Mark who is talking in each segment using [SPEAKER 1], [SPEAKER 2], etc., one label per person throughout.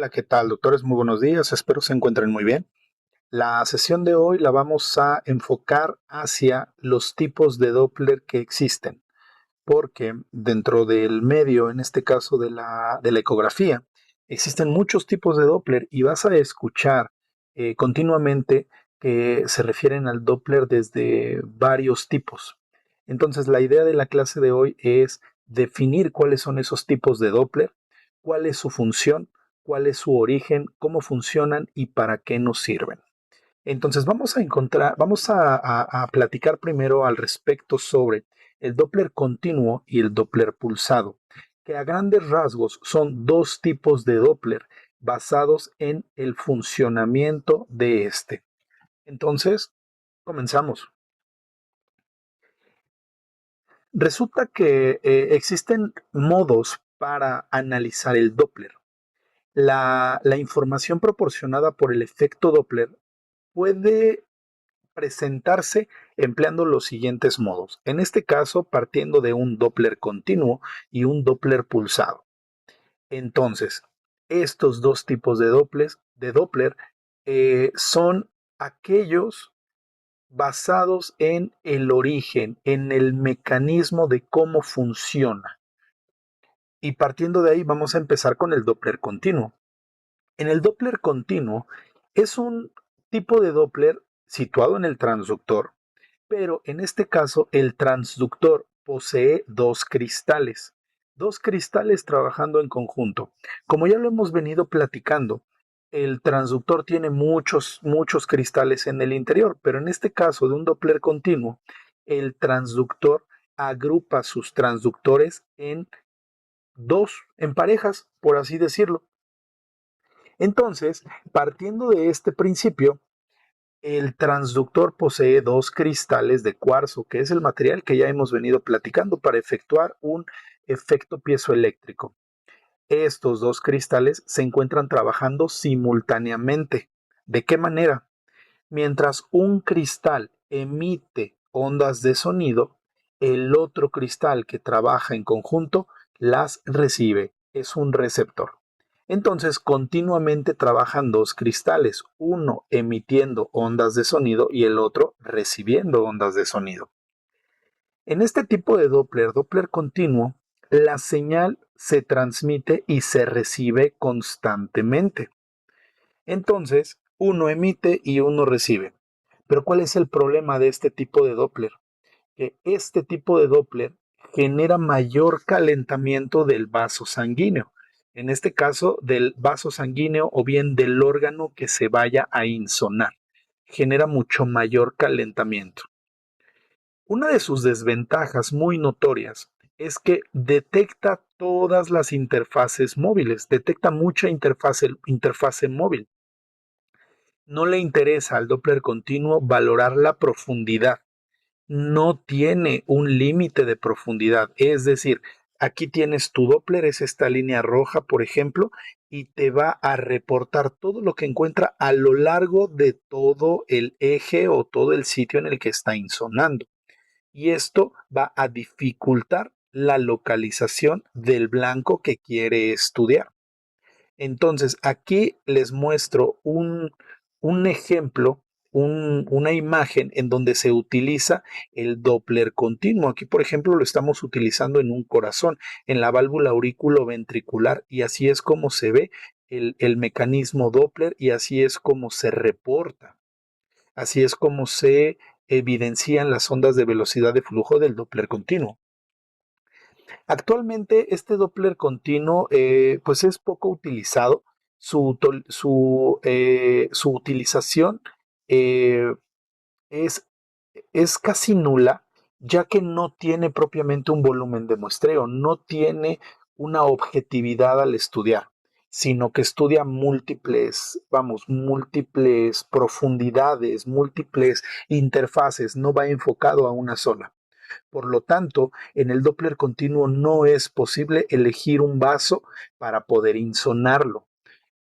[SPEAKER 1] Hola, ¿qué tal, doctores? Muy buenos días, espero se encuentren muy bien. La sesión de hoy la vamos a enfocar hacia los tipos de Doppler que existen, porque dentro del medio, en este caso de la ecografía, existen muchos tipos de Doppler y vas a escuchar continuamente que se refieren al Doppler desde varios tipos. Entonces, la idea de la clase de hoy es definir cuáles son esos tipos de Doppler, cuál es su función, cuál es su origen, cómo funcionan y para qué nos sirven. Entonces vamos a platicar primero al respecto sobre el Doppler continuo y el Doppler pulsado, que a grandes rasgos son dos tipos de Doppler basados en el funcionamiento de este. Entonces, comenzamos. Resulta que existen modos para analizar el Doppler. La información proporcionada por el efecto Doppler puede presentarse empleando los siguientes modos. En este caso, partiendo de un Doppler continuo y un Doppler pulsado. Entonces, estos dos tipos de Doppler son aquellos basados en el origen, en el mecanismo de cómo funciona. Y partiendo de ahí, vamos a empezar con el Doppler continuo. En el Doppler continuo es un tipo de Doppler situado en el transductor, pero en este caso el transductor posee dos cristales trabajando en conjunto. Como ya lo hemos venido platicando, el transductor tiene muchos cristales en el interior, pero en este caso de un Doppler continuo, el transductor agrupa sus transductores en en parejas, por así decirlo. Entonces, partiendo de este principio, el transductor posee dos cristales de cuarzo, que es el material que ya hemos venido platicando para efectuar un efecto piezoeléctrico. Estos dos cristales se encuentran trabajando simultáneamente. ¿De qué manera? Mientras un cristal emite ondas de sonido, el otro cristal que trabaja en conjunto las recibe. Es un receptor. Entonces, continuamente trabajan dos cristales, uno emitiendo ondas de sonido y el otro recibiendo ondas de sonido. En este tipo de Doppler continuo, la señal se transmite y se recibe constantemente. Entonces, uno emite y uno recibe. Pero ¿cuál es el problema de este tipo de Doppler? Que este tipo de Doppler genera mayor calentamiento del vaso sanguíneo. En este caso, del vaso sanguíneo o bien del órgano que se vaya a insonar. Genera mucho mayor calentamiento. Una de sus desventajas muy notorias es que detecta todas las interfaces móviles, detecta mucha interfase móvil. No le interesa al Doppler continuo valorar la profundidad. No tiene un límite de profundidad. Es decir, aquí tienes tu Doppler, es esta línea roja, por ejemplo, y te va a reportar todo lo que encuentra a lo largo de todo el eje o todo el sitio en el que está insonando. Y esto va a dificultar la localización del blanco que quiere estudiar. Entonces, aquí les muestro un ejemplo, una imagen en donde se utiliza el Doppler continuo. Aquí, por ejemplo, lo estamos utilizando en un corazón, en la válvula auriculoventricular, y así es como se ve el mecanismo Doppler y así es como se reporta. Así es como se evidencian las ondas de velocidad de flujo del Doppler continuo. Actualmente este Doppler continuo pues es poco utilizado. Su utilización eh, es, es casi nula, ya que no tiene propiamente un volumen de muestreo, no tiene una objetividad al estudiar, sino que estudia múltiples profundidades, múltiples interfaces, no va enfocado a una sola. Por lo tanto, en el Doppler continuo no es posible elegir un vaso para poder insonarlo.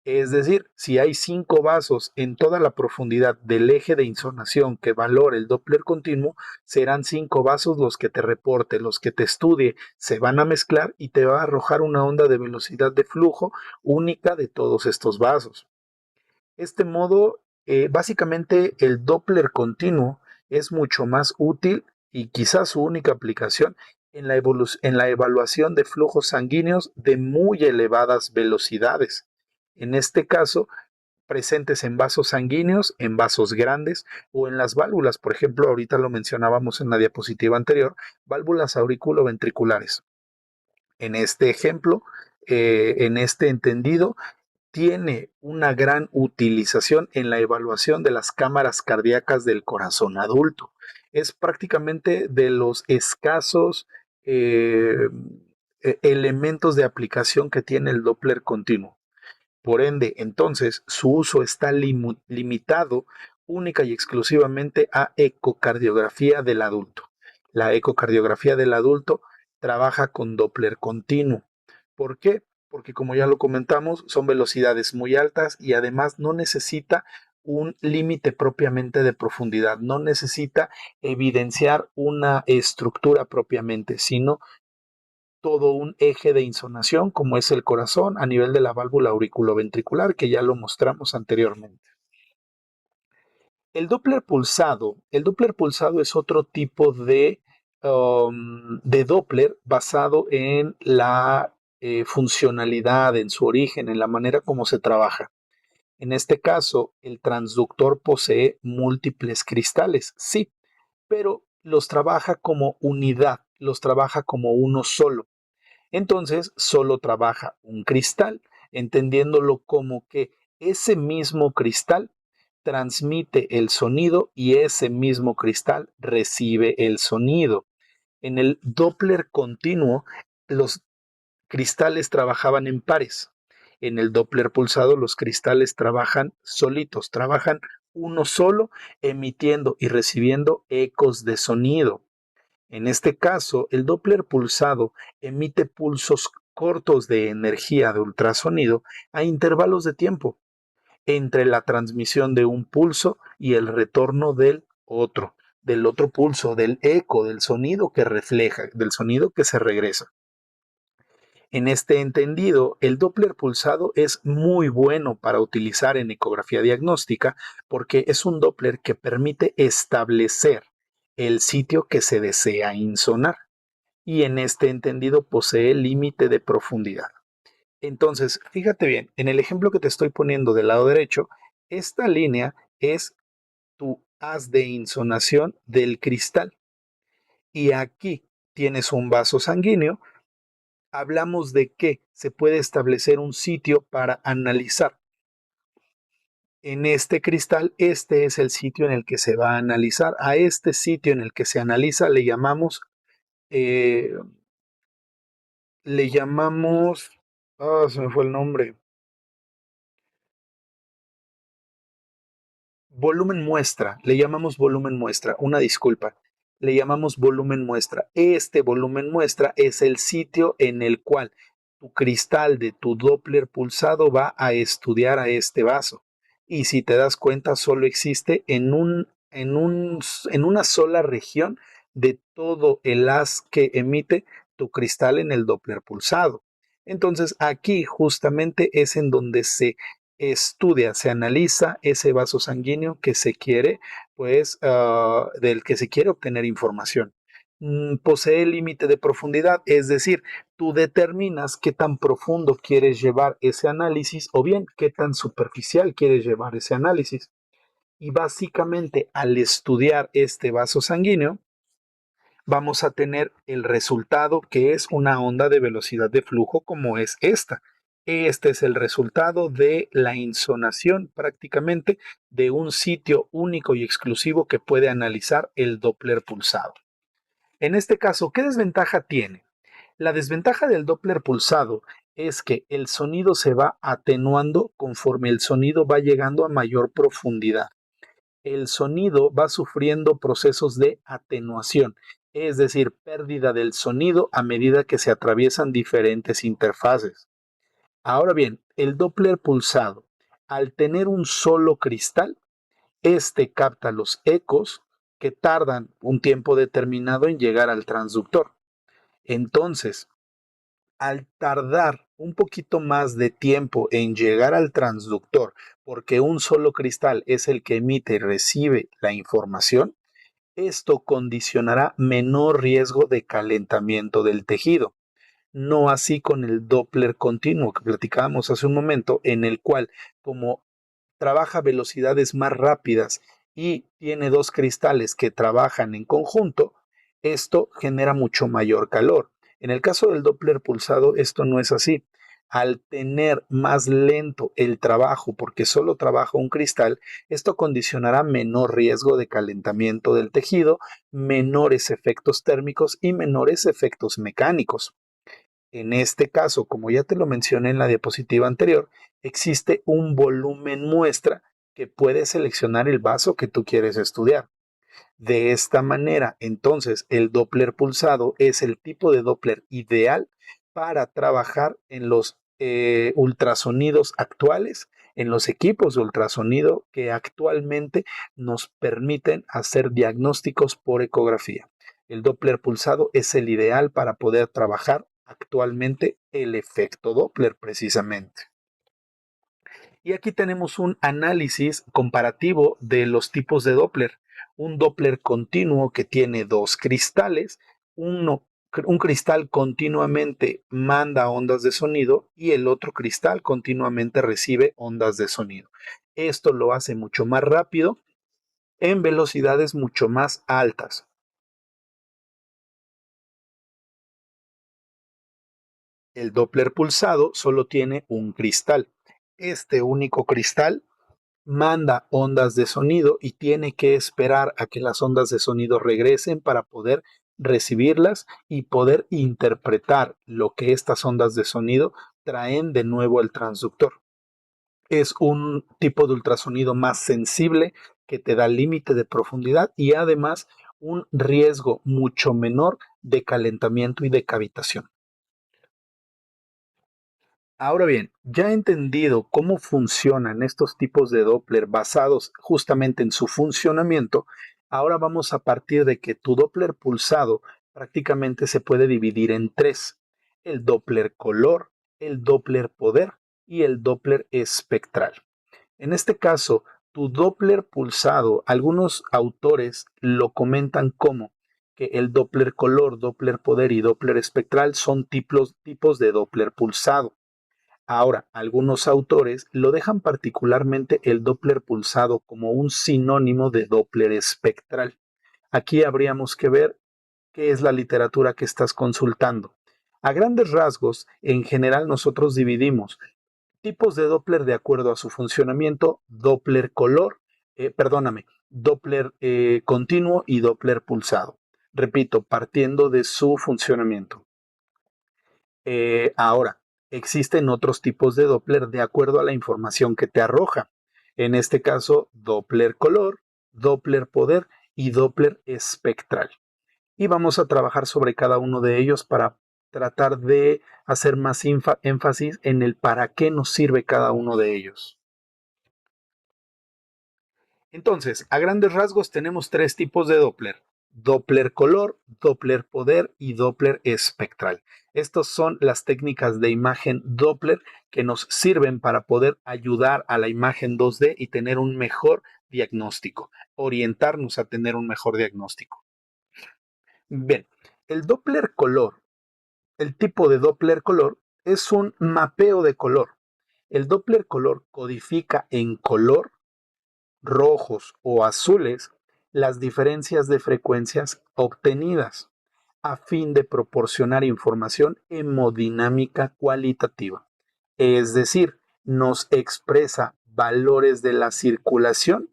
[SPEAKER 1] Es decir, si hay 5 vasos en toda la profundidad del eje de insonación que valore el Doppler continuo, serán 5 vasos los que te reporte, los que te estudie, se van a mezclar y te va a arrojar una onda de velocidad de flujo única de todos estos vasos. Este modo, básicamente el Doppler continuo es mucho más útil y quizás su única aplicación en la evaluación de flujos sanguíneos de muy elevadas velocidades. En este caso, presentes en vasos sanguíneos, en vasos grandes o en las válvulas. Por ejemplo, ahorita lo mencionábamos en la diapositiva anterior, válvulas auriculoventriculares. En este ejemplo, en este entendido, tiene una gran utilización en la evaluación de las cámaras cardíacas del corazón adulto. Es prácticamente de los escasos eh, elementos de aplicación que tiene el Doppler continuo. Por ende, entonces, su uso está limitado única y exclusivamente a ecocardiografía del adulto. La ecocardiografía del adulto trabaja con Doppler continuo. ¿Por qué? Porque como ya lo comentamos, son velocidades muy altas y además no necesita un límite propiamente de profundidad, no necesita evidenciar una estructura propiamente, sino todo un eje de insonación como es el corazón a nivel de la válvula auriculoventricular que ya lo mostramos anteriormente. El Doppler pulsado es otro tipo de Doppler basado en la funcionalidad, en su origen, en la manera como se trabaja. En este caso, el transductor posee múltiples cristales, sí, pero los trabaja como unidad, los trabaja como uno solo. Entonces, solo trabaja un cristal, entendiéndolo como que ese mismo cristal transmite el sonido y ese mismo cristal recibe el sonido. En el Doppler continuo, los cristales trabajaban en pares. En el Doppler pulsado, los cristales trabajan solitos, trabajan uno solo, emitiendo y recibiendo ecos de sonido. En este caso, el Doppler pulsado emite pulsos cortos de energía de ultrasonido a intervalos de tiempo entre la transmisión de un pulso y el retorno del otro pulso, del eco, del sonido que refleja, del sonido que se regresa. En este entendido, el Doppler pulsado es muy bueno para utilizar en ecografía diagnóstica porque es un Doppler que permite establecer el sitio que se desea insonar y en este entendido posee límite de profundidad. Entonces, fíjate bien, en el ejemplo que te estoy poniendo del lado derecho, esta línea es tu haz de insonación del cristal y aquí tienes un vaso sanguíneo. Hablamos de que se puede establecer un sitio para analizar. En este cristal, este es el sitio en el que se va a analizar. A este sitio en el que se analiza eh, le llamamos, se me fue el nombre, volumen muestra, le llamamos volumen muestra, una disculpa, le llamamos volumen muestra. Este volumen muestra es el sitio en el cual tu cristal de tu Doppler pulsado va a estudiar a este vaso. Y si te das cuenta, solo existe en una sola región de todo el haz que emite tu cristal en el Doppler pulsado. Entonces aquí justamente es en donde se estudia, se analiza ese vaso sanguíneo que se quiere, pues, del que se quiere obtener información. Posee límite de profundidad, es decir, tú determinas qué tan profundo quieres llevar ese análisis o bien qué tan superficial quieres llevar ese análisis. Y básicamente al estudiar este vaso sanguíneo, vamos a tener el resultado que es una onda de velocidad de flujo como es esta. Este es el resultado de la insonación prácticamente de un sitio único y exclusivo que puede analizar el Doppler pulsado. En este caso, ¿qué desventaja tiene? La desventaja del Doppler pulsado es que el sonido se va atenuando conforme el sonido va llegando a mayor profundidad. El sonido va sufriendo procesos de atenuación, es decir, pérdida del sonido a medida que se atraviesan diferentes interfaces. Ahora bien, el Doppler pulsado, al tener un solo cristal, este capta los ecos que tardan un tiempo determinado en llegar al transductor. Entonces, al tardar un poquito más de tiempo en llegar al transductor, porque un solo cristal es el que emite y recibe la información, esto condicionará menor riesgo de calentamiento del tejido. No así con el Doppler continuo que platicábamos hace un momento, en el cual, como trabaja a velocidades más rápidas y tiene dos cristales que trabajan en conjunto, esto genera mucho mayor calor. En el caso del Doppler pulsado, esto no es así. Al tener más lento el trabajo, porque solo trabaja un cristal, esto condicionará menor riesgo de calentamiento del tejido, menores efectos térmicos y menores efectos mecánicos. En este caso, como ya te lo mencioné en la diapositiva anterior, existe un volumen muestra que puedes seleccionar el vaso que tú quieres estudiar. De esta manera, entonces, el Doppler pulsado es el tipo de Doppler ideal para trabajar en los ultrasonidos actuales, en los equipos de ultrasonido que actualmente nos permiten hacer diagnósticos por ecografía. El Doppler pulsado es el ideal para poder trabajar actualmente el efecto Doppler precisamente. Y aquí tenemos un análisis comparativo de los tipos de Doppler. Un Doppler continuo que tiene dos cristales, un cristal continuamente manda ondas de sonido y el otro cristal continuamente recibe ondas de sonido. Esto lo hace mucho más rápido en velocidades mucho más altas. El Doppler pulsado solo tiene un cristal. Este único cristal manda ondas de sonido y tiene que esperar a que las ondas de sonido regresen para poder recibirlas y poder interpretar lo que estas ondas de sonido traen de nuevo al transductor. Es un tipo de ultrasonido más sensible que te da límite de profundidad y además un riesgo mucho menor de calentamiento y de cavitación. Ahora bien, ya entendido cómo funcionan estos tipos de Doppler basados justamente en su funcionamiento, ahora vamos a partir de que tu Doppler pulsado prácticamente se puede dividir en tres: el Doppler color, el Doppler poder y el Doppler espectral. En este caso, tu Doppler pulsado, algunos autores lo comentan como que el Doppler color, Doppler poder y Doppler espectral son tipos de Doppler pulsado. Ahora, algunos autores lo dejan particularmente el Doppler pulsado como un sinónimo de Doppler espectral. Aquí habríamos que ver qué es la literatura que estás consultando. A grandes rasgos, en general nosotros dividimos tipos de Doppler de acuerdo a su funcionamiento: Doppler color, Doppler continuo y Doppler pulsado. Repito, partiendo de su funcionamiento. Ahora, existen otros tipos de Doppler de acuerdo a la información que te arroja. En este caso, Doppler color, Doppler poder y Doppler espectral. Y vamos a trabajar sobre cada uno de ellos para tratar de hacer más énfasis en el para qué nos sirve cada uno de ellos. Entonces, a grandes rasgos tenemos tres tipos de Doppler: Doppler color, Doppler poder y Doppler espectral. Estas son las técnicas de imagen Doppler que nos sirven para poder ayudar a la imagen 2D y tener un mejor diagnóstico, orientarnos a tener un mejor diagnóstico. Bien, el Doppler color, el tipo de Doppler color es un mapeo de color. El Doppler color codifica en color, rojos o azules, las diferencias de frecuencias obtenidas a fin de proporcionar información hemodinámica cualitativa. Es decir, nos expresa valores de la circulación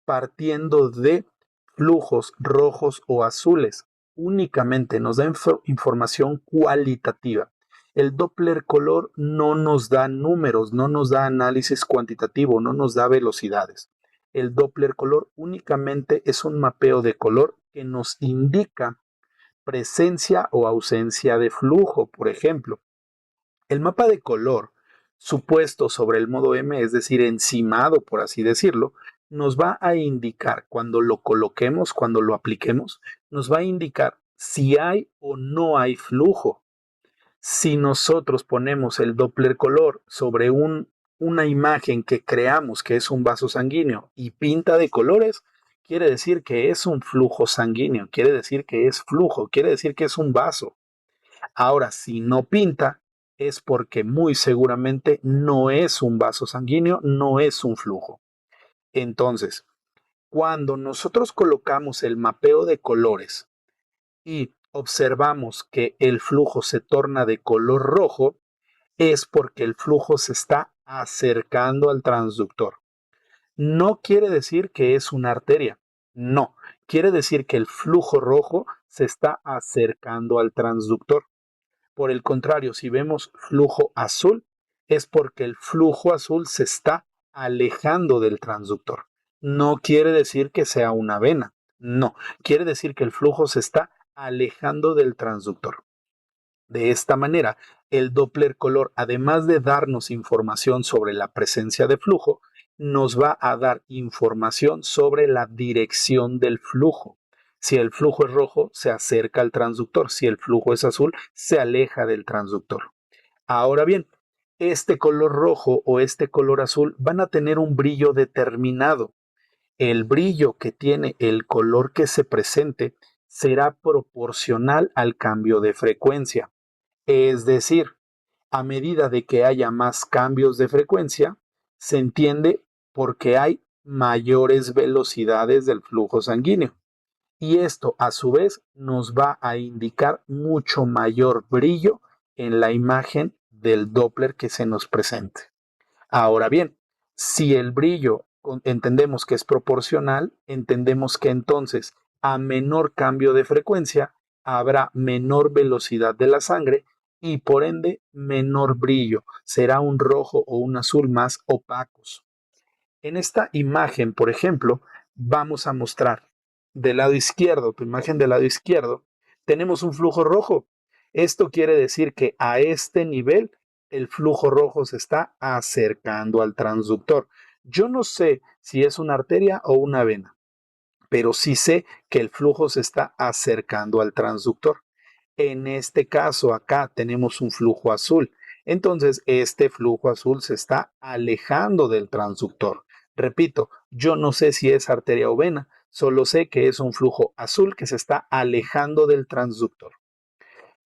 [SPEAKER 1] partiendo de flujos rojos o azules. Únicamente nos da información cualitativa. El Doppler color no nos da números, no nos da análisis cuantitativo, no nos da velocidades. El Doppler color únicamente es un mapeo de color que nos indica presencia o ausencia de flujo. Por ejemplo, el mapa de color supuesto sobre el modo M, es decir, encimado, por así decirlo, nos va a indicar cuando lo coloquemos, cuando lo apliquemos, nos va a indicar si hay o no hay flujo. Si nosotros ponemos el Doppler color sobre una imagen que creamos que es un vaso sanguíneo y pinta de colores, quiere decir que es un flujo sanguíneo, quiere decir que es flujo, quiere decir que es un vaso. Ahora, si no pinta, es porque muy seguramente no es un vaso sanguíneo, no es un flujo. Entonces, cuando nosotros colocamos el mapeo de colores y observamos que el flujo se torna de color rojo, es porque el flujo se está acercando al transductor. No quiere decir que es una arteria, no, quiere decir que el flujo rojo se está acercando al transductor. Por el contrario, si vemos flujo azul, es porque el flujo azul se está alejando del transductor. No quiere decir que sea una vena, no, quiere decir que el flujo se está alejando del transductor. De esta manera, el Doppler color, además de darnos información sobre la presencia de flujo, nos va a dar información sobre la dirección del flujo. Si el flujo es rojo, se acerca al transductor. Si el flujo es azul, se aleja del transductor. Ahora bien, este color rojo o este color azul van a tener un brillo determinado. El brillo que tiene el color que se presente será proporcional al cambio de frecuencia. Es decir, a medida de que haya más cambios de frecuencia, se entiende porque hay mayores velocidades del flujo sanguíneo. Y esto a su vez nos va a indicar mucho mayor brillo en la imagen del Doppler que se nos presente. Ahora bien, si el brillo entendemos que es proporcional, entendemos que entonces a menor cambio de frecuencia habrá menor velocidad de la sangre y por ende menor brillo. Será un rojo o un azul más opacos. En esta imagen, por ejemplo, vamos a mostrar del lado izquierdo, tu imagen del lado izquierdo, tenemos un flujo rojo. Esto quiere decir que a este nivel el flujo rojo se está acercando al transductor. Yo no sé si es una arteria o una vena, pero sí sé que el flujo se está acercando al transductor. En este caso, acá tenemos un flujo azul. Entonces, este flujo azul se está alejando del transductor. Repito, yo no sé si es arteria o vena, solo sé que es un flujo azul que se está alejando del transductor.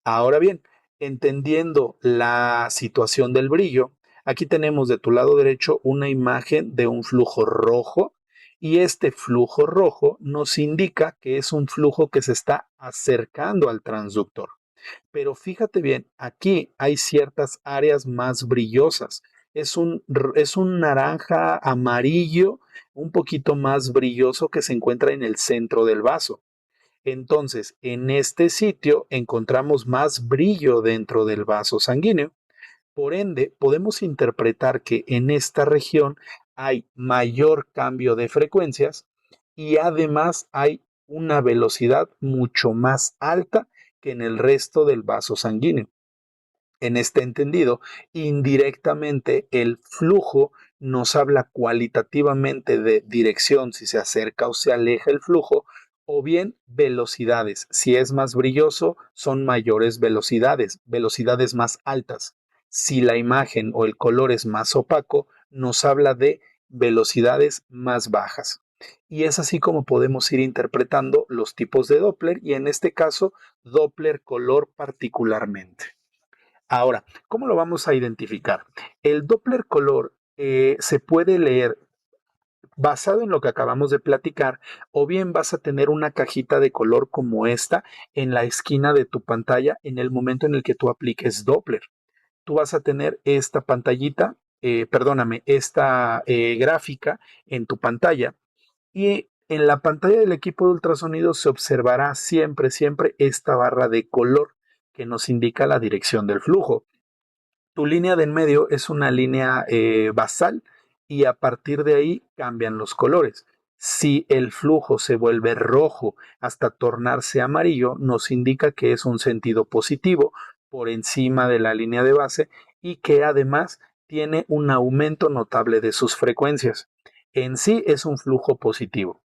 [SPEAKER 1] Ahora bien, entendiendo la situación del brillo, aquí tenemos de tu lado derecho una imagen de un flujo rojo y este flujo rojo nos indica que es un flujo que se está acercando al transductor. Pero fíjate bien, aquí hay ciertas áreas más brillosas. Es un naranja amarillo, un poquito más brilloso que se encuentra en el centro del vaso. Entonces, en este sitio encontramos más brillo dentro del vaso sanguíneo. Por ende, podemos interpretar que en esta región hay mayor cambio de frecuencias y además hay una velocidad mucho más alta que en el resto del vaso sanguíneo. En este entendido, indirectamente el flujo nos habla cualitativamente de dirección, si se acerca o se aleja el flujo, o bien velocidades. Si es más brilloso, son mayores velocidades, velocidades más altas. Si la imagen o el color es más opaco, nos habla de velocidades más bajas. Y es así como podemos ir interpretando los tipos de Doppler y en este caso, Doppler color particularmente. Ahora, ¿cómo lo vamos a identificar? El Doppler color se puede leer basado en lo que acabamos de platicar, o bien vas a tener una cajita de color como esta en la esquina de tu pantalla en el momento en el que tú apliques Doppler. Tú vas a tener esta pantallita, perdóname, esta gráfica en tu pantalla y en la pantalla del equipo de ultrasonido se observará siempre, siempre esta barra de color que nos indica la dirección del flujo. Tu línea de en medio es una línea basal y a partir de ahí cambian los colores. Si el flujo se vuelve rojo hasta tornarse amarillo, nos indica que es un sentido positivo por encima de la línea de base y que además tiene un aumento notable de sus frecuencias. En sí es un flujo positivo.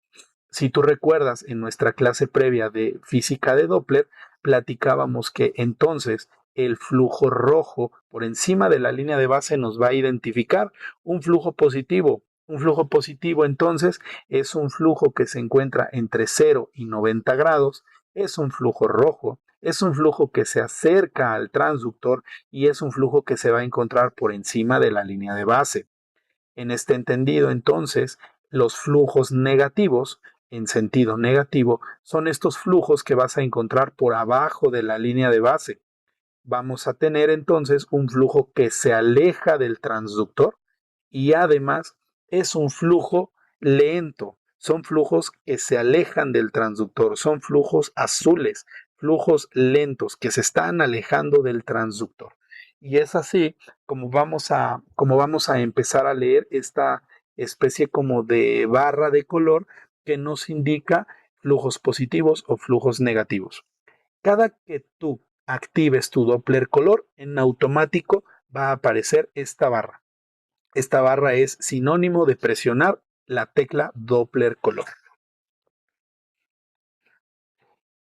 [SPEAKER 1] Si tú recuerdas, en nuestra clase previa de física de Doppler, platicábamos que entonces el flujo rojo por encima de la línea de base nos va a identificar un flujo positivo. Un flujo positivo entonces es un flujo que se encuentra entre 0 y 90 grados, es un flujo rojo, es un flujo que se acerca al transductor y es un flujo que se va a encontrar por encima de la línea de base. En este entendido, entonces, los flujos negativos, en sentido negativo, son estos flujos que vas a encontrar por abajo de la línea de base. Vamos a tener entonces un flujo que se aleja del transductor y además es un flujo lento. Son flujos que se alejan del transductor, son flujos azules, flujos lentos que se están alejando del transductor. Y es así como vamos a empezar a leer esta especie como de barra de color que nos indica flujos positivos o flujos negativos. Cada que tú actives tu Doppler color, en automático va a aparecer esta barra. Esta barra es sinónimo de presionar la tecla Doppler color.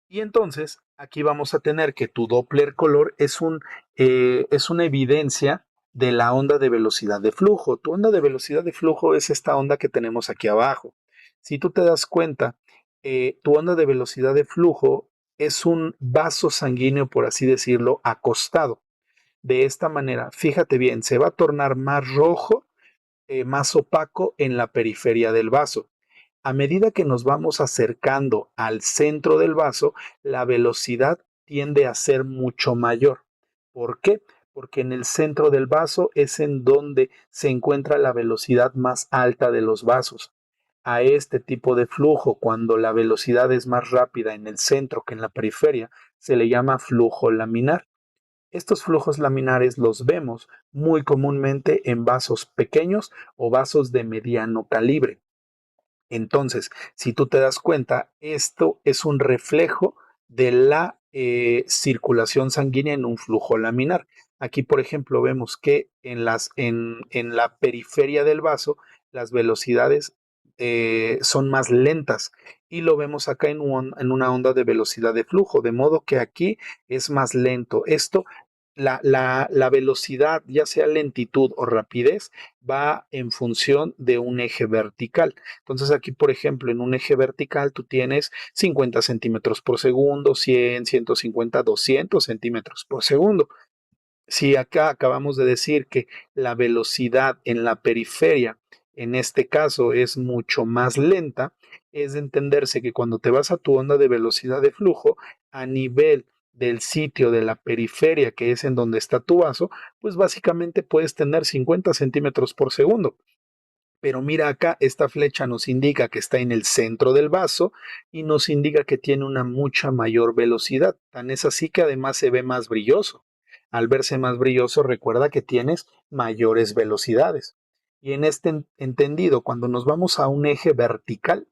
[SPEAKER 1] Y entonces aquí vamos a tener que tu Doppler color es una evidencia de la onda de velocidad de flujo. Tu onda de velocidad de flujo es esta onda que tenemos aquí abajo. Si tú te das cuenta, tu onda de velocidad de flujo es un vaso sanguíneo, por así decirlo, acostado. De esta manera, fíjate bien, se va a tornar más rojo, más opaco en la periferia del vaso. A medida que nos vamos acercando al centro del vaso, la velocidad tiende a ser mucho mayor. ¿Por qué? Porque en el centro del vaso es en donde se encuentra la velocidad más alta de los vasos. A este tipo de flujo, cuando la velocidad es más rápida en el centro que en la periferia, se le llama flujo laminar. Estos flujos laminares los vemos muy comúnmente en vasos pequeños o vasos de mediano calibre. Entonces, si tú te das cuenta, esto es un reflejo de la circulación sanguínea en un flujo laminar. Aquí, por ejemplo, vemos que en la periferia del vaso las velocidades son más lentas y lo vemos acá en una onda de velocidad de flujo, de modo que aquí es más lento. Esto la velocidad, ya sea lentitud o rapidez, va en función de un eje vertical. Entonces aquí, por ejemplo, en un eje vertical tú tienes 50 centímetros por segundo, 100, 150, 200 centímetros por segundo. Si acá acabamos de decir que la velocidad en la periferia, en este caso, es mucho más lenta, es de entenderse que cuando te vas a tu onda de velocidad de flujo, a nivel del sitio de la periferia, que es en donde está tu vaso, pues básicamente puedes tener 50 centímetros por segundo. Pero mira acá, esta flecha nos indica que está en el centro del vaso y nos indica que tiene una mucha mayor velocidad. Tan es así que además se ve más brilloso. Al verse más brilloso, recuerda que tienes mayores velocidades. Y en este entendido, cuando nos vamos a un eje vertical,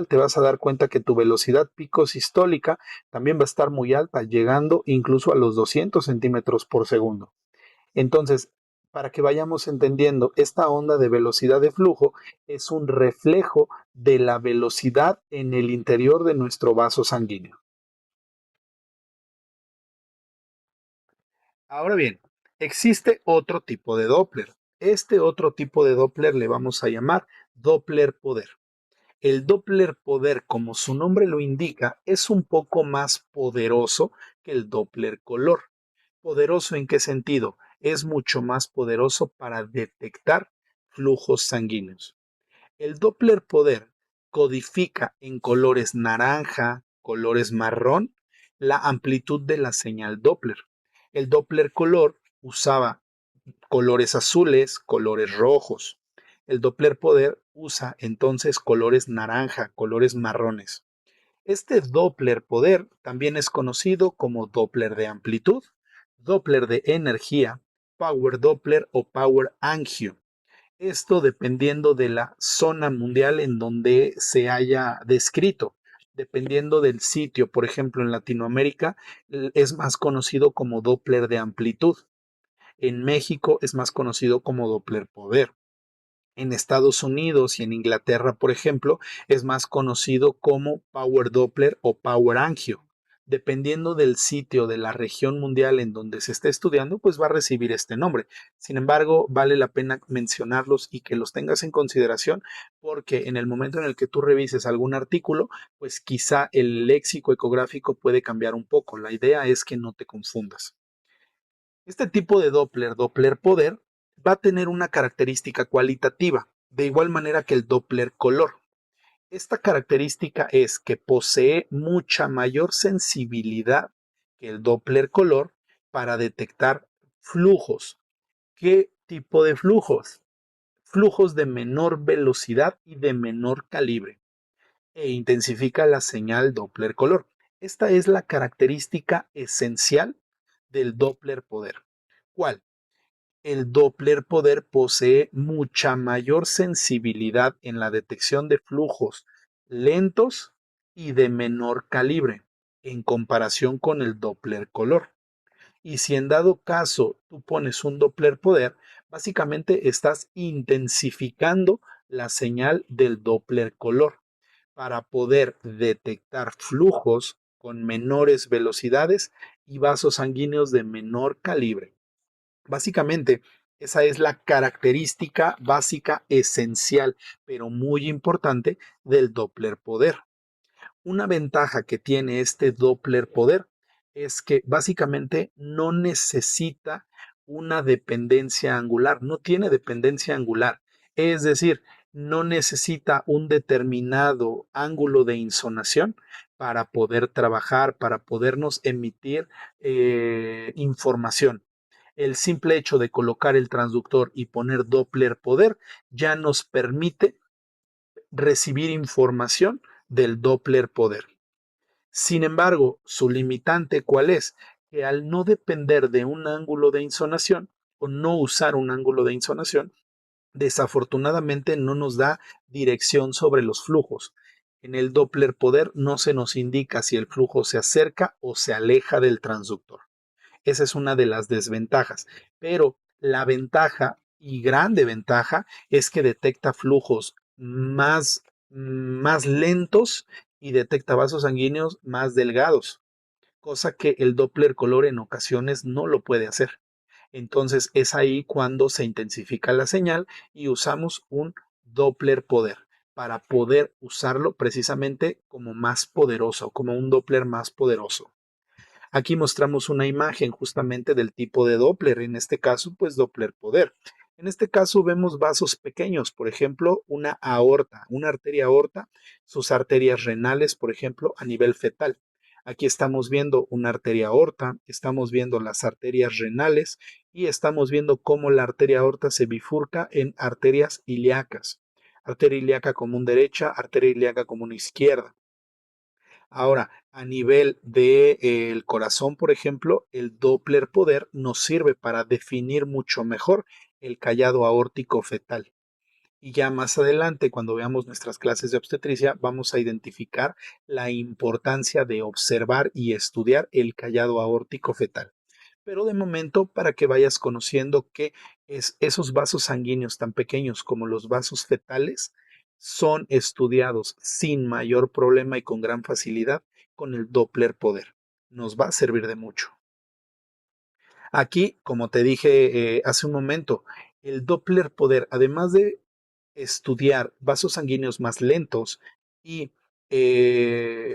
[SPEAKER 1] te vas a dar cuenta que tu velocidad pico sistólica también va a estar muy alta, llegando incluso a los 200 centímetros por segundo. Entonces, para que vayamos entendiendo, esta onda de velocidad de flujo es un reflejo de la velocidad en el interior de nuestro vaso sanguíneo. Ahora bien, existe otro tipo de Doppler. Este otro tipo de Doppler le vamos a llamar Doppler poder. El Doppler poder, como su nombre lo indica, es un poco más poderoso que el Doppler color. ¿Poderoso en qué sentido? Es mucho más poderoso para detectar flujos sanguíneos. El Doppler poder codifica en colores naranja, colores marrón, la amplitud de la señal Doppler. El Doppler color usaba colores azules, colores rojos. El Doppler poder usa entonces colores naranja, colores marrones. Este Doppler poder también es conocido como Doppler de amplitud, Doppler de energía, Power Doppler o Power Angio. Esto dependiendo de la zona mundial en donde se haya descrito. Dependiendo del sitio, por ejemplo, en Latinoamérica es más conocido como Doppler de amplitud. En México es más conocido como Doppler poder. En Estados Unidos y en Inglaterra, por ejemplo, es más conocido como Power Doppler o Power Angio. Dependiendo del sitio de la región mundial en donde se esté estudiando, pues va a recibir este nombre. Sin embargo, vale la pena mencionarlos y que los tengas en consideración porque en el momento en el que tú revises algún artículo, pues quizá el léxico ecográfico puede cambiar un poco. La idea es que no te confundas. Este tipo de Doppler, Doppler poder, va a tener una característica cualitativa, de igual manera que el Doppler color. Esta característica es que posee mucha mayor sensibilidad que el Doppler color para detectar flujos. ¿Qué tipo de flujos? Flujos de menor velocidad y de menor calibre e intensifica la señal Doppler color. Esta es la característica esencial del Doppler poder. ¿Cuál? El Doppler poder posee mucha mayor sensibilidad en la detección de flujos lentos y de menor calibre en comparación con el Doppler color. Y si en dado caso tú pones un Doppler poder, básicamente estás intensificando la señal del Doppler color para poder detectar flujos con menores velocidades y vasos sanguíneos de menor calibre. Básicamente, esa es la característica básica esencial, pero muy importante del Doppler poder. Una ventaja que tiene este Doppler poder es que básicamente no necesita una dependencia angular, no tiene dependencia angular. Es decir, no necesita un determinado ángulo de insonación para poder trabajar, para podernos emitir información. El simple hecho de colocar el transductor y poner Doppler poder ya nos permite recibir información del Doppler poder. Sin embargo, su limitante, ¿cuál es? Que al no depender de un ángulo de insonación o no usar un ángulo de insonación, desafortunadamente no nos da dirección sobre los flujos. En el Doppler poder no se nos indica si el flujo se acerca o se aleja del transductor. Esa es una de las desventajas. Pero la ventaja y grande ventaja es que detecta flujos más lentos y detecta vasos sanguíneos más delgados, cosa que el Doppler color en ocasiones no lo puede hacer. Entonces es ahí cuando se intensifica la señal y usamos un Doppler poder para poder usarlo precisamente como más poderoso, como un Doppler más poderoso. Aquí mostramos una imagen justamente del tipo de Doppler, en este caso, pues Doppler poder. En este caso vemos vasos pequeños, por ejemplo, una aorta, una arteria aorta, sus arterias renales, por ejemplo, a nivel fetal. Aquí estamos viendo una arteria aorta, estamos viendo las arterias renales y estamos viendo cómo la arteria aorta se bifurca en arterias ilíacas. Arteria ilíaca común derecha, arteria ilíaca común izquierda. Ahora, a nivel del corazón, por ejemplo, el Doppler poder nos sirve para definir mucho mejor el callado aórtico fetal. Y ya más adelante, cuando veamos nuestras clases de obstetricia, vamos a identificar la importancia de observar y estudiar el callado aórtico fetal. Pero de momento, para que vayas conociendo que esos vasos sanguíneos tan pequeños como los vasos fetales son estudiados sin mayor problema y con gran facilidad con el Doppler poder. Nos va a servir de mucho. Aquí, como te dije hace un momento, el Doppler poder, además de estudiar vasos sanguíneos más lentos y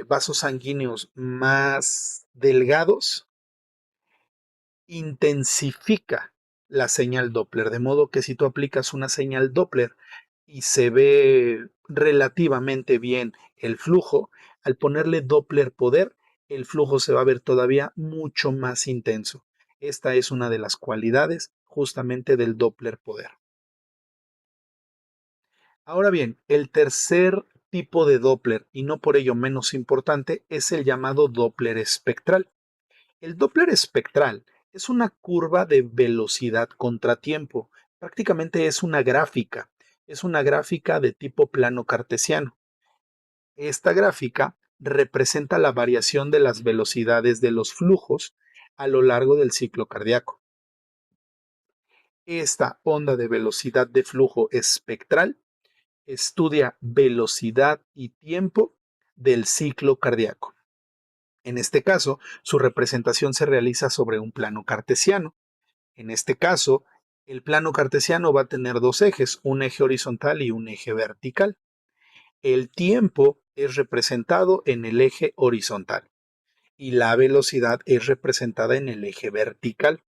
[SPEAKER 1] vasos sanguíneos más delgados, intensifica la señal Doppler, de modo que si tú aplicas una señal Doppler y se ve relativamente bien el flujo, al ponerle Doppler poder, el flujo se va a ver todavía mucho más intenso. Esta es una de las cualidades justamente del Doppler poder. Ahora bien, el tercer tipo de Doppler, y no por ello menos importante, es el llamado Doppler espectral. El Doppler espectral es una curva de velocidad contra tiempo. Prácticamente es una gráfica de tipo plano cartesiano. Esta gráfica representa la variación de las velocidades de los flujos a lo largo del ciclo cardíaco. Esta onda de velocidad de flujo espectral estudia velocidad y tiempo del ciclo cardíaco. En este caso, su representación se realiza sobre un plano cartesiano. En este caso, el plano cartesiano va a tener dos ejes, un eje horizontal y un eje vertical. El tiempo es representado en el eje horizontal y la velocidad es representada en el eje vertical.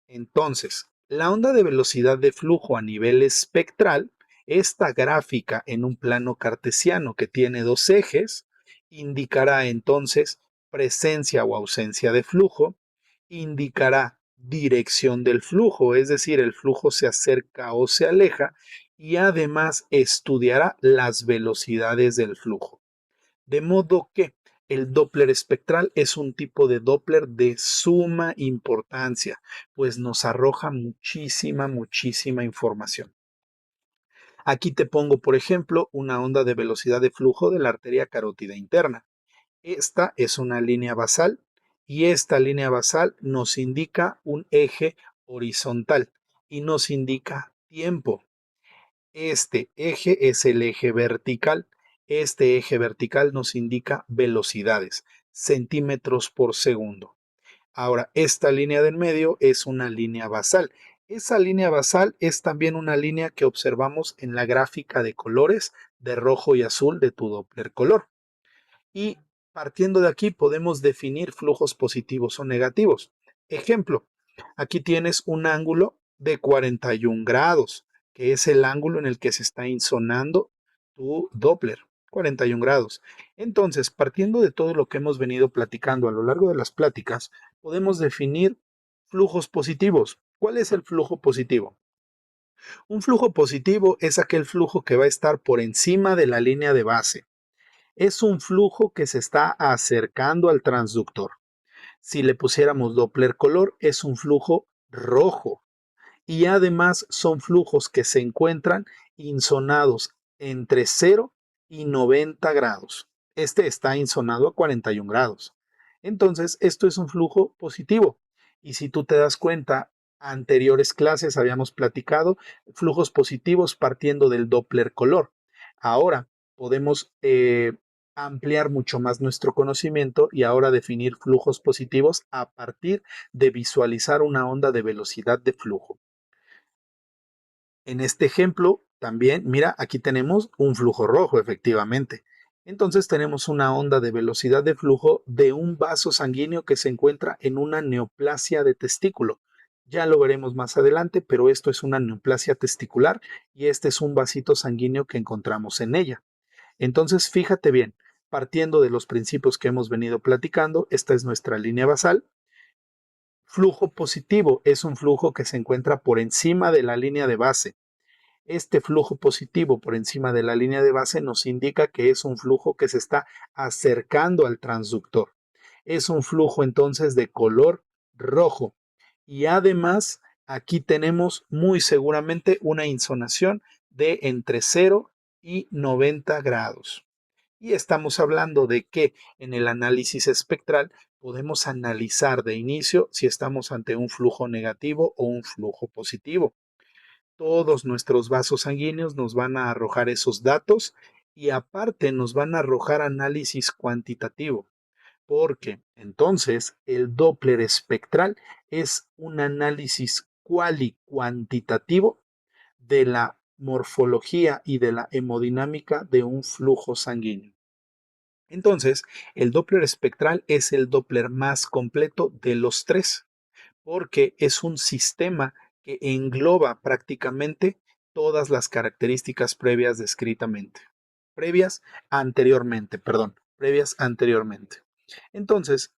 [SPEAKER 1] Entonces, la onda de velocidad de flujo a nivel espectral, esta gráfica en un plano cartesiano que tiene dos ejes, indicará entonces presencia o ausencia de flujo, indicará dirección del flujo, es decir, el flujo se acerca o se aleja, y además estudiará las velocidades del flujo. De modo que el Doppler espectral es un tipo de Doppler de suma importancia, pues nos arroja muchísima información. Aquí te pongo, por ejemplo, una onda de velocidad de flujo de la arteria carótida interna. Esta es una línea basal y esta línea basal nos indica un eje horizontal y nos indica tiempo. Este eje es el eje vertical. Este eje vertical nos indica velocidades, centímetros por segundo. Ahora, esta línea del medio es una línea basal. Esa línea basal es también una línea que observamos en la gráfica de colores de rojo y azul de tu Doppler color. Y partiendo de aquí podemos definir flujos positivos o negativos. Ejemplo, aquí tienes un ángulo de 41 grados, que es el ángulo en el que se está insonando tu Doppler, 41 grados. Entonces, partiendo de todo lo que hemos venido platicando a lo largo de las pláticas, podemos definir flujos positivos. ¿Cuál es el flujo positivo? Un flujo positivo es aquel flujo que va a estar por encima de la línea de base. Es un flujo que se está acercando al transductor. Si le pusiéramos Doppler color, es un flujo rojo. Y además son flujos que se encuentran insonados entre 0 y 90 grados. Este está insonado a 41 grados. Entonces, esto es un flujo positivo. Y si tú te das cuenta, anteriores clases habíamos platicado flujos positivos partiendo del Doppler color. Ahora podemos ampliar mucho más nuestro conocimiento y ahora definir flujos positivos a partir de visualizar una onda de velocidad de flujo. En este ejemplo, también, mira, aquí tenemos un flujo rojo, efectivamente. Entonces tenemos una onda de velocidad de flujo de un vaso sanguíneo que se encuentra en una neoplasia de testículo. Ya lo veremos más adelante, pero esto es una neoplasia testicular y este es un vasito sanguíneo que encontramos en ella. Entonces, fíjate bien, partiendo de los principios que hemos venido platicando, esta es nuestra línea basal. Flujo positivo es un flujo que se encuentra por encima de la línea de base. Este flujo positivo por encima de la línea de base nos indica que es un flujo que se está acercando al transductor. Es un flujo entonces de color rojo. Y además aquí tenemos muy seguramente una insonación de entre 0 y 90 grados. Y estamos hablando de que en el análisis espectral podemos analizar de inicio si estamos ante un flujo negativo o un flujo positivo. Todos nuestros vasos sanguíneos nos van a arrojar esos datos y aparte nos van a arrojar análisis cuantitativo, porque entonces el Doppler espectral es un análisis cuantitativo de la morfología y de la hemodinámica de un flujo sanguíneo. Entonces, el Doppler espectral es el Doppler más completo de los tres porque es un sistema que engloba prácticamente todas las características previas anteriormente. Entonces,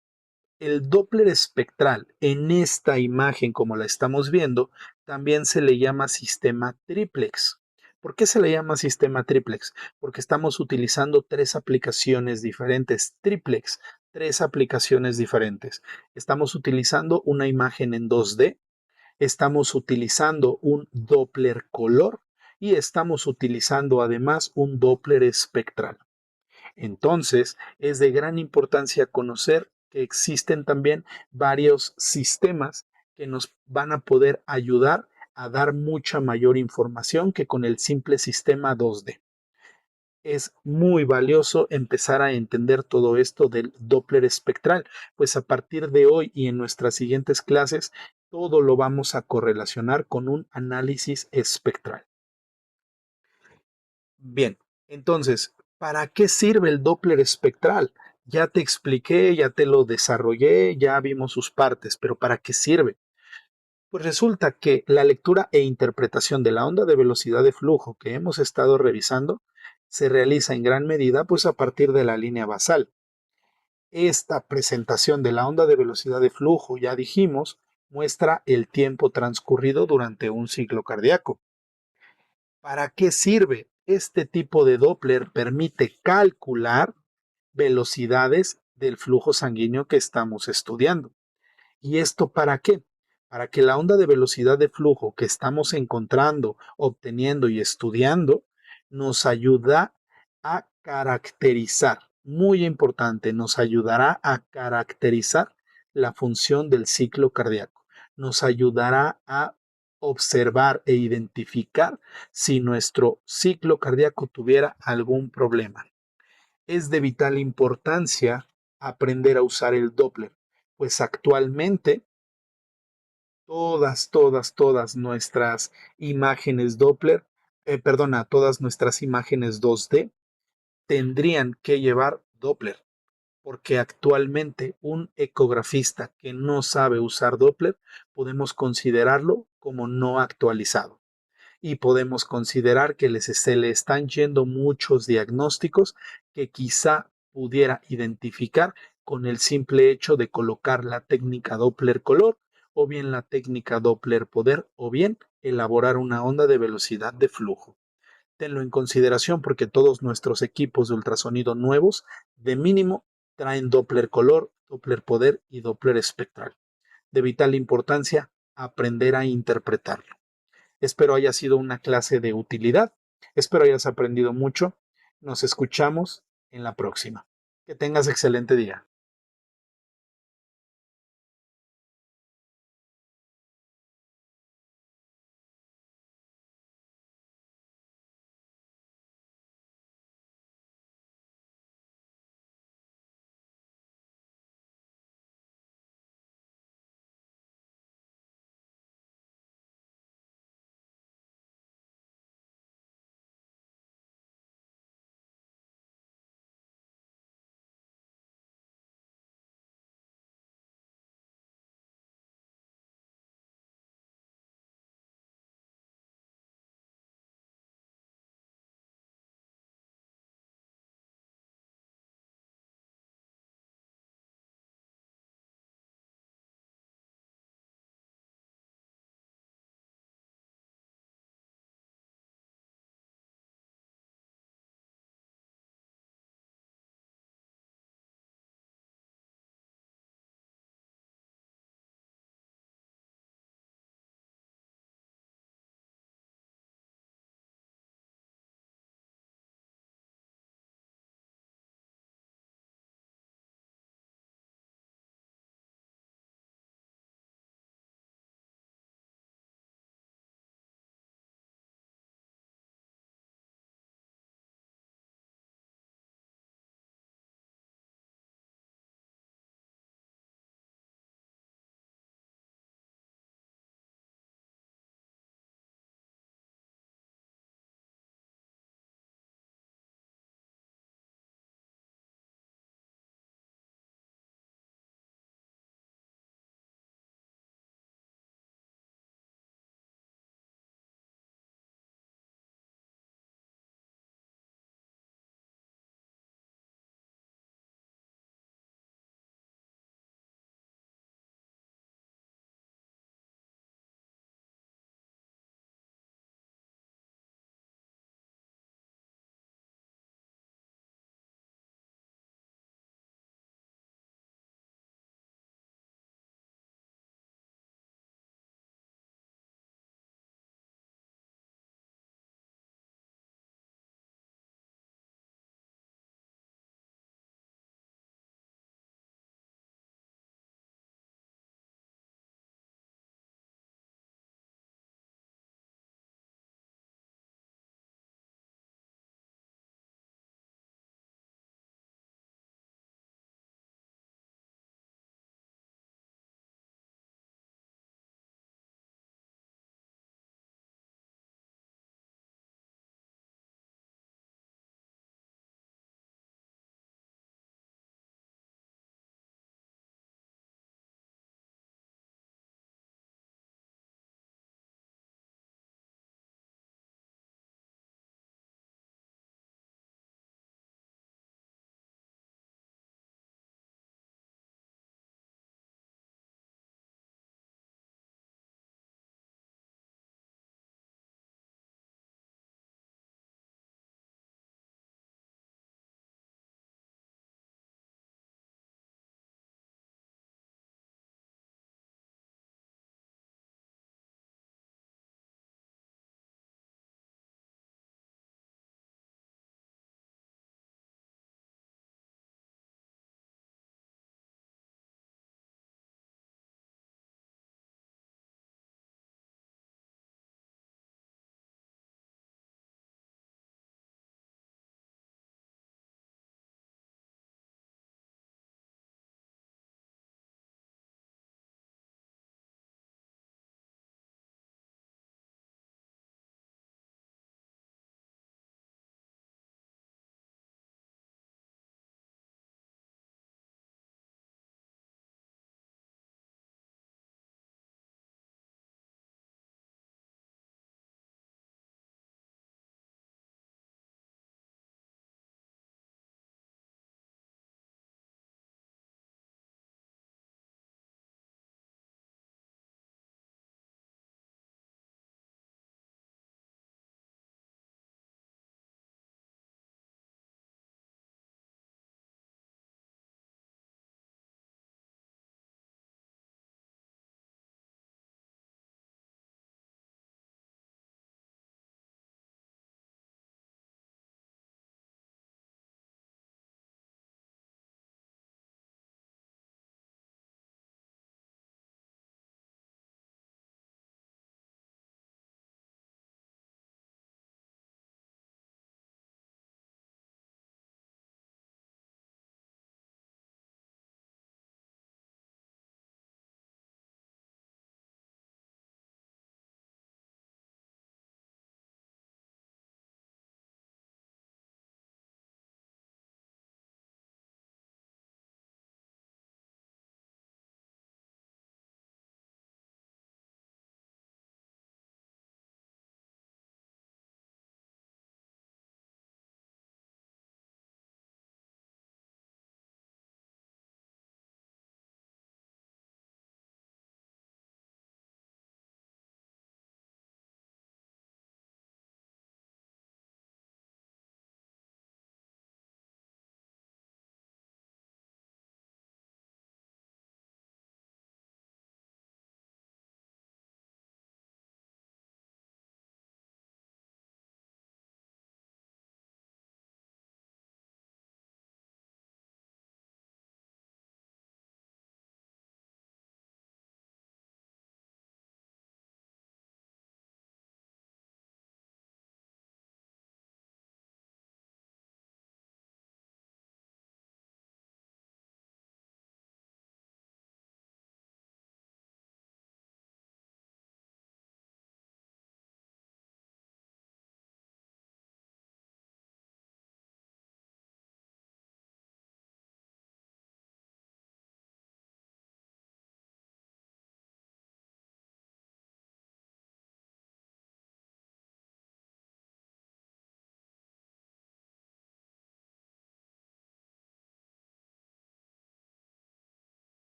[SPEAKER 1] el Doppler espectral en esta imagen, como la estamos viendo, también se le llama sistema triplex. ¿Por qué se le llama sistema triplex? Porque estamos utilizando tres aplicaciones diferentes, triplex, tres aplicaciones diferentes. Estamos utilizando una imagen en 2D, estamos utilizando un Doppler color y estamos utilizando además un Doppler espectral. Entonces, es de gran importancia conocer que existen también varios sistemas que nos van a poder ayudar a dar mucha mayor información que con el simple sistema 2D. Es muy valioso empezar a entender todo esto del Doppler espectral, pues a partir de hoy y en nuestras siguientes clases, todo lo vamos a correlacionar con un análisis espectral. Bien, entonces, ¿para qué sirve el Doppler espectral? Ya te expliqué, ya te lo desarrollé, ya vimos sus partes, pero ¿para qué sirve? Pues resulta que la lectura e interpretación de la onda de velocidad de flujo que hemos estado revisando se realiza en gran medida pues a partir de la línea basal. Esta presentación de la onda de velocidad de flujo, ya dijimos, muestra el tiempo transcurrido durante un ciclo cardíaco. ¿Para qué sirve? Este tipo de Doppler permite calcular velocidades del flujo sanguíneo que estamos estudiando. ¿Y esto para qué? Para que la onda de velocidad de flujo que estamos encontrando, obteniendo y estudiando nos ayuda a caracterizar, muy importante, nos ayudará a caracterizar la función del ciclo cardíaco. Nos ayudará a observar e identificar si nuestro ciclo cardíaco tuviera algún problema. Es de vital importancia aprender a usar el Doppler, pues actualmente todas nuestras imágenes Doppler, todas nuestras imágenes 2D tendrían que llevar Doppler, porque actualmente un ecografista que no sabe usar Doppler podemos considerarlo como no actualizado y podemos considerar que se le están yendo muchos diagnósticos que quizá pudiera identificar con el simple hecho de colocar la técnica Doppler color o bien la técnica Doppler poder o bien elaborar una onda de velocidad de flujo. Tenlo en consideración porque todos nuestros equipos de ultrasonido nuevos de mínimo traen Doppler color, Doppler poder y Doppler espectral. De vital importancia aprender a interpretarlo. Espero haya sido una clase de utilidad. Espero hayas aprendido mucho. Nos escuchamos en la próxima. Que tengas excelente día.